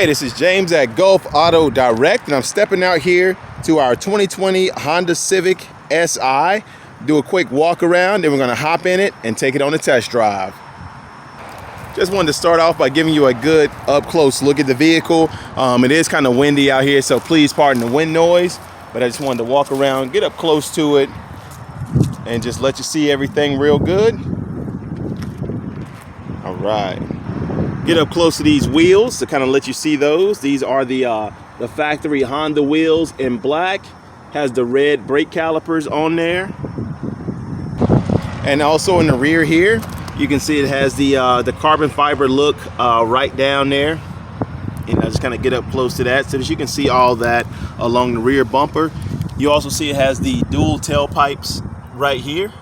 Hey, this is James at Gulf Auto Direct, and I'm stepping out here to our 2020 Honda Civic SI. Do a quick walk around, then we're gonna hop in it and take it on a test drive. Just wanted to start off by giving you a good up close look at the vehicle. It is kind of windy out here, so please pardon the wind noise, but I just wanted to walk around, get up close to it, and just let you see everything real good. All right. Get up close to these wheels to kind of let you see those. These are the factory Honda wheels in black. Has the red brake calipers on there. And also in the rear here, you can see it has the carbon fiber look right down there. And I just kind of get up close to that so that you can see all that along the rear bumper. You also see it has the dual tailpipes right here.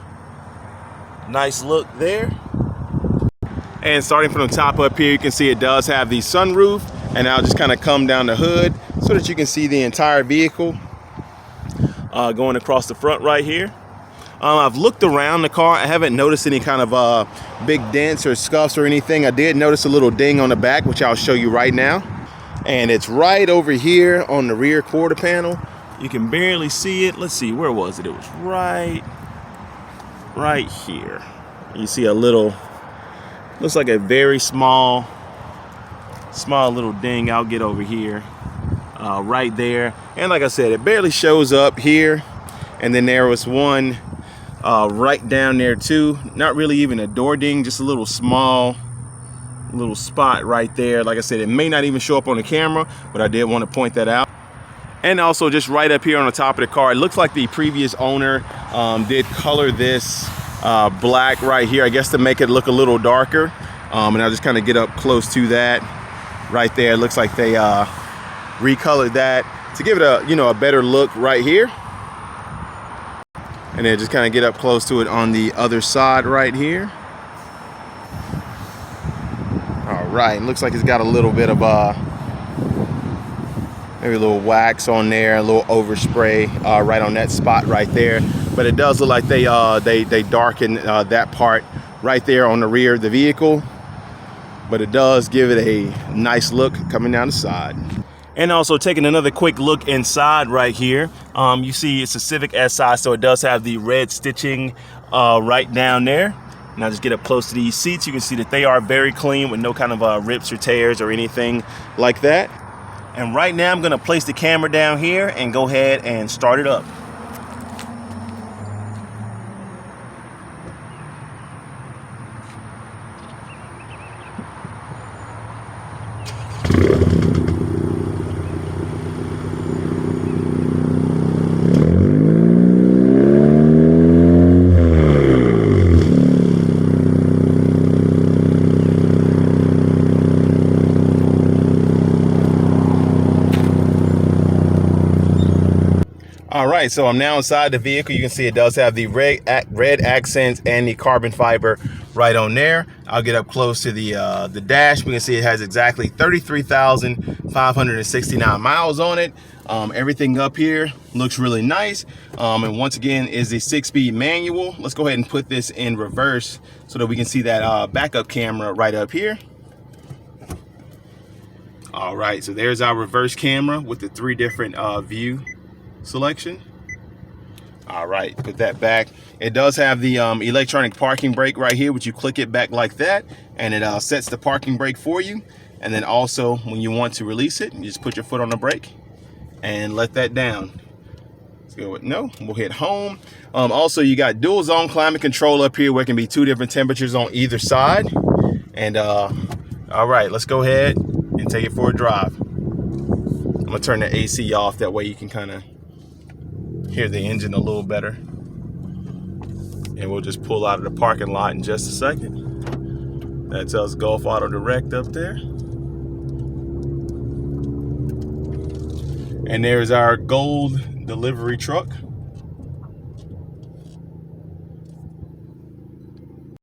Nice look there. And starting from the top up here, you can see it does have the sunroof, and I'll just kind of come down the hood so that you can see the entire vehicle going across the front right here. I've looked around the car. I haven't noticed any kind of big dents or scuffs or anything. I did notice a little ding on the back, which I'll show you right now. And it's right over here on the rear quarter panel. You can barely see it. Let's see, where was it? It was right here. You see a little, looks like a very small little ding. I'll get over here right there. And like I said, it barely shows up here. And then there was one right down there too. Not really even a door ding, just a little small little spot right there. Like I said, it may not even show up on the camera, but I did want to point that out. And also just right up here on the top of the car, it looks like the previous owner did color this black right here, I guess to make it look a little darker. And I'll just kind of get up close to that right there. It looks like they recolored that to give it a better look right here. And then just kind of get up close to it on the other side right here. All right, looks like it's got a little bit of maybe a little wax on there, a little overspray right on that spot right there. But it does look like they darkened that part right there on the rear of the vehicle. But it does give it a nice look coming down the side. And also taking another quick look inside right here, you see it's a Civic SI, so it does have the red stitching right down there. Now just get up close to these seats. You can see that they are very clean with no kind of rips or tears or anything like that. And right now I'm gonna place the camera down here and go ahead and start it up. All right, so I'm now inside the vehicle. You can see it does have the red accents and the carbon fiber right on there. I'll get up close to the dash. We can see it has exactly 33,569 miles on it. Everything up here looks really nice. And once again, is the 6-speed manual. Let's go ahead and put this in reverse so that we can see that backup camera right up here. All right, so there's our reverse camera with the 3 different view selection. All right, put that back. It does have the electronic parking brake right here, which you click it back like that, and it sets the parking brake for you. And then also when you want to release it, you just put your foot on the brake and let that down. Let's go with no. We'll hit home. Also, you got dual zone climate control up here where it can be 2 different temperatures on either side. And all right, let's go ahead and take it for a drive. I'm gonna turn the AC off, that way you can kind of hear the engine a little better. And we'll just pull out of the parking lot in just a second. That tells Gulf Auto Direct up there. And there's our gold delivery truck